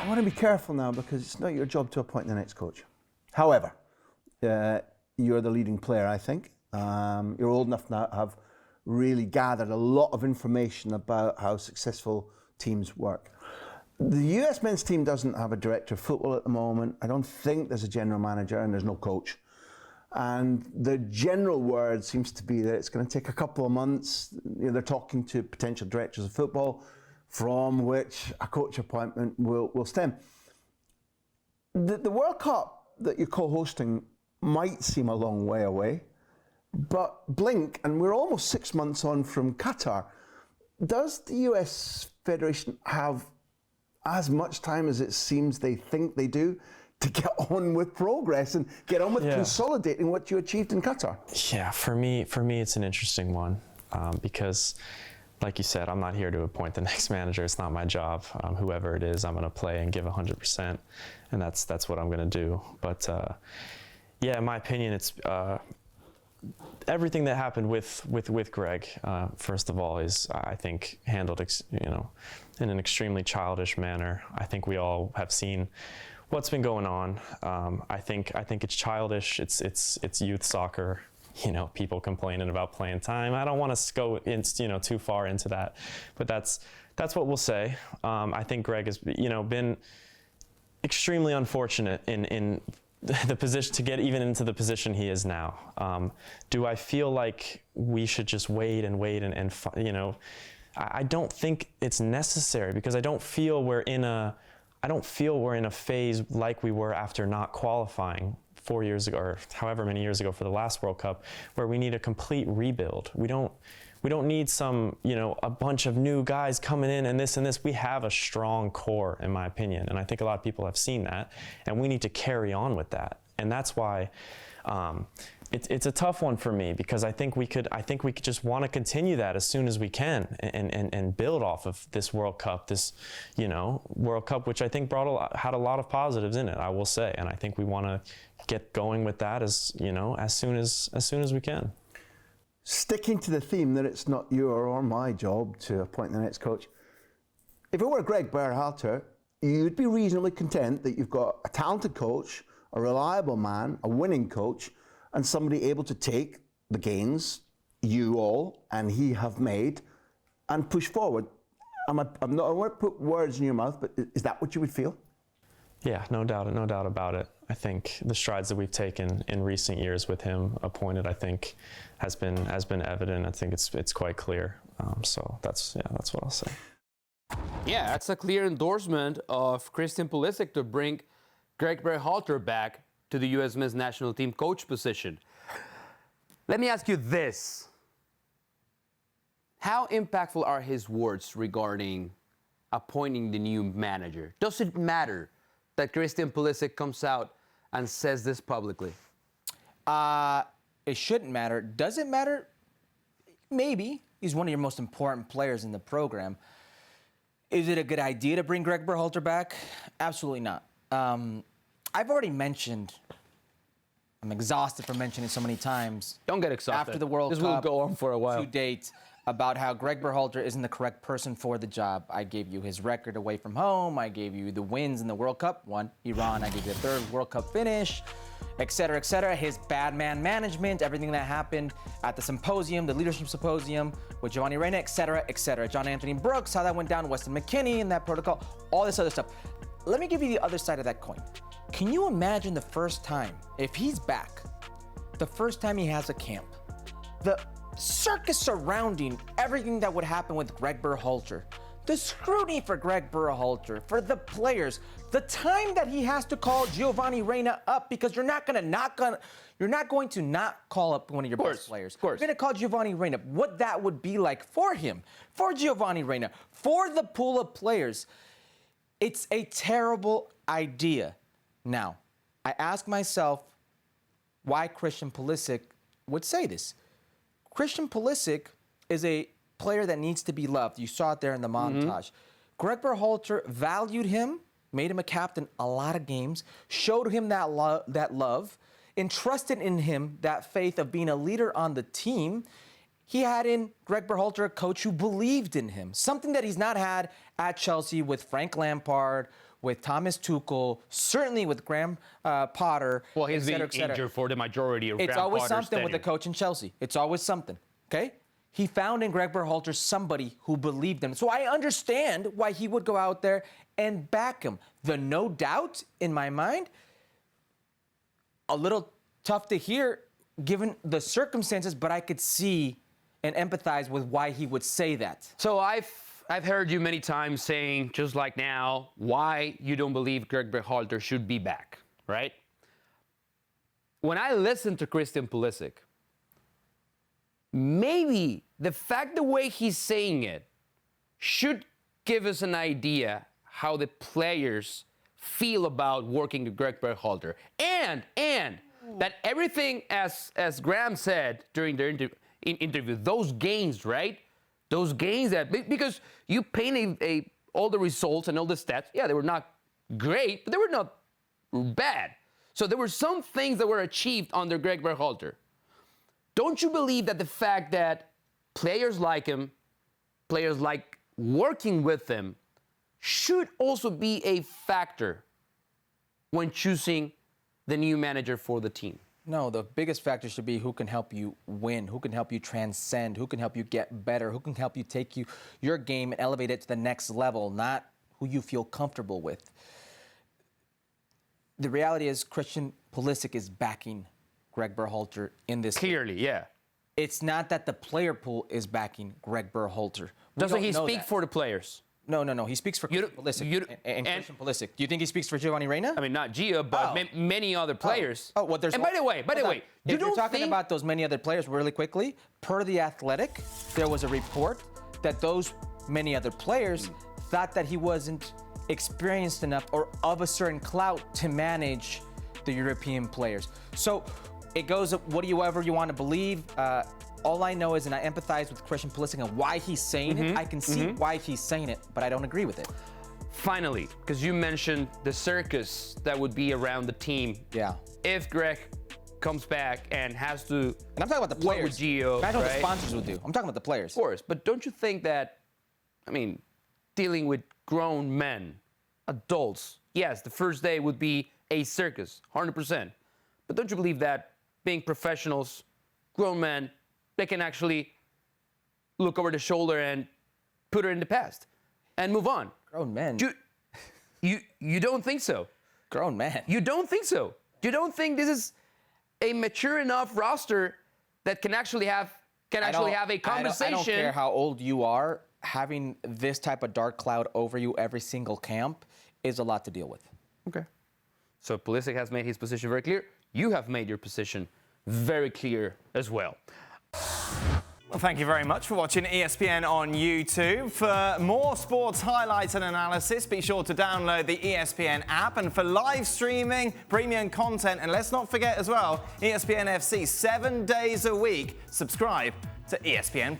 I want to be careful now because it's not your job to appoint the next coach. However, you're the leading player, I think. You're old enough now to have really gathered a lot of information about how successful teams work. The US men's team doesn't have a director of football at the moment. I don't think there's a general manager and there's no coach. And the general word seems to be that it's going to take a couple of months. They're talking to potential directors of football from which a coach appointment will stem. The World Cup that you're co-hosting might seem a long way away, but blink, and we're almost 6 months on from Qatar. Does the US Federation have as much time as it seems they think they do to get on with progress and get on with consolidating what you achieved in Qatar? Yeah, for me, it's an interesting one because, like you said, I'm not here to appoint the next manager. It's not my job. Whoever it is, I'm going to play and give 100%, and that's what I'm going to do. But yeah, in my opinion, it's everything that happened with Gregg. First of all, is I think handled in an extremely childish manner. I think we all have seen what's been going on. I think it's childish. It's youth soccer. People complaining about playing time. I don't want to go too far into that, but that's what we'll say. I think Gregg has been extremely unfortunate in the position to get even into the position he is now. Do I feel like we should just wait and I don't think it's necessary because I don't feel we're in a phase like we were after not qualifying 4 years ago or however many years ago for the last World Cup, where we need a complete rebuild. We don't need some, a bunch of new guys coming in and this and this. We have a strong core, in my opinion, and I think a lot of people have seen that, and we need to carry on with that. And that's why it's a tough one for me because I think we could just want to continue that as soon as we can and build off of this World Cup, World Cup, which I think had a lot of positives in it, I will say, and I think we want to get going with that as soon as we can. Sticking to the theme that it's not your or my job to appoint the next coach, if it were Gregg Berhalter, you'd be reasonably content that you've got a talented coach, a reliable man, a winning coach, and somebody able to take the gains you all and he have made and push forward. I won't put words in your mouth, but is that what you would feel? Yeah, no doubt about it. I think the strides that we've taken in recent years with him appointed, I think, has been evident. I think it's quite clear. So that's what I'll say. Yeah, that's a clear endorsement of Christian Pulisic to bring Gregg Berhalter back to the U.S. men's national team coach position. Let me ask you this. How impactful are his words regarding appointing the new manager? Does it matter that Christian Pulisic comes out and says this publicly? It shouldn't matter. Does it matter? Maybe. He's one of your most important players in the program. Is it a good idea to bring Gregg Berhalter back? Absolutely not. I've already mentioned, I'm exhausted from mentioning it so many times. Don't get exhausted. After the World Cup, this will go on for a while. To date, about how Gregg Berhalter isn't the correct person for the job. I gave you his record away from home. I gave you the wins in the World Cup. One, Iran. I gave you the third World Cup finish, et cetera, et cetera. His bad man management, everything that happened at the symposium, the leadership symposium with Giovanni Reyna, et cetera, et cetera. John Anthony Brooks, how that went down, Weston McKennie and that protocol, all this other stuff. Let me give you the other side of that coin. Can you imagine the first time, if he's back, the first time he has a camp, the circus surrounding everything that would happen with Gregg Berhalter, the scrutiny for Gregg Berhalter, for the players, the time that he has to call Giovanni Reyna up because you're not going to not call up one of your best players. You're going to call Giovanni Reyna. What that would be like for him, for Giovanni Reyna, for the pool of players. It's a terrible idea. Now, I ask myself why Christian Pulisic would say this. Christian Pulisic is a player that needs to be loved. You saw it there in the montage. Gregg Berhalter valued him, made him a captain a lot of games, showed him that love, entrusted in him that faith of being a leader on the team. He had in Gregg Berhalter a coach who believed in him, something that he's not had at Chelsea with Frank Lampard, with Thomas Tuchel, certainly with Graham Potter. Well, he's been et cetera. injured for the majority of It's Graham always Potter's something with the tenure. coach in Chelsea. It's always something, okay? He found in Gregg Berhalter somebody who believed him. So I understand why he would go out there and back him. The no doubt in my mind, a little tough to hear given the circumstances, but I could see and empathize with why he would say that. So I've heard you many times saying, just like now, why you don't believe Gregg Berhalter should be back, right? When I listen to Christian Pulisic, maybe the way he's saying it should give us an idea how the players feel about working with Gregg Berhalter. And that everything, as Graham said during the interview, those gains, right? Those gains that, because you painted all the results and all the stats, yeah, they were not great, but they were not bad. So there were some things that were achieved under Gregg Berhalter. Don't you believe that the fact that players like him, players like working with him, should also be a factor when choosing the new manager for the team? No, the biggest factor should be who can help you win, who can help you transcend, who can help you get better, who can help you take your game and elevate it to the next level, not who you feel comfortable with. The reality is Christian Pulisic is backing Gregg Berhalter in this. Clearly, yeah. It's not that the player pool is backing Gregg Berhalter. Doesn't he speak for the players? No. He speaks for Christian Pulisic and Christian Pulisic. Do you think he speaks for Giovanni Reina? I mean, not Gio, but many other players. Well, there's. And by the way, if you're talking about those many other players really quickly, per The Athletic, there was a report that those many other players thought that he wasn't experienced enough or of a certain clout to manage the European players. So it goes whatever you want to believe. All I know is, and I empathize with Christian Pulisic and why he's saying it. I can see why he's saying it, but I don't agree with it. Finally, because you mentioned the circus that would be around the team. Yeah. If Gregg comes back and has to. And I'm talking about the players. Work with Gio, Imagine what the right? sponsors would do. I'm talking about the players. Of course, but don't you think that, I mean, dealing with grown men, adults, yes, the first day would be a circus, 100%. But don't you believe that being professionals, grown men, they can actually look over the shoulder and put it in the past and move on? Grown men. You don't think so? Grown men. You don't think so? You don't think this is a mature enough roster that can actually have a conversation? I don't care how old you are. Having this type of dark cloud over you every single camp is a lot to deal with. Okay. So Pulisic has made his position very clear. You have made your position very clear as well. Well, thank you very much for watching ESPN on YouTube. For more sports highlights and analysis, be sure to download the ESPN app. And for live streaming, premium content, and let's not forget as well, ESPN FC 7 days a week. Subscribe to ESPN+.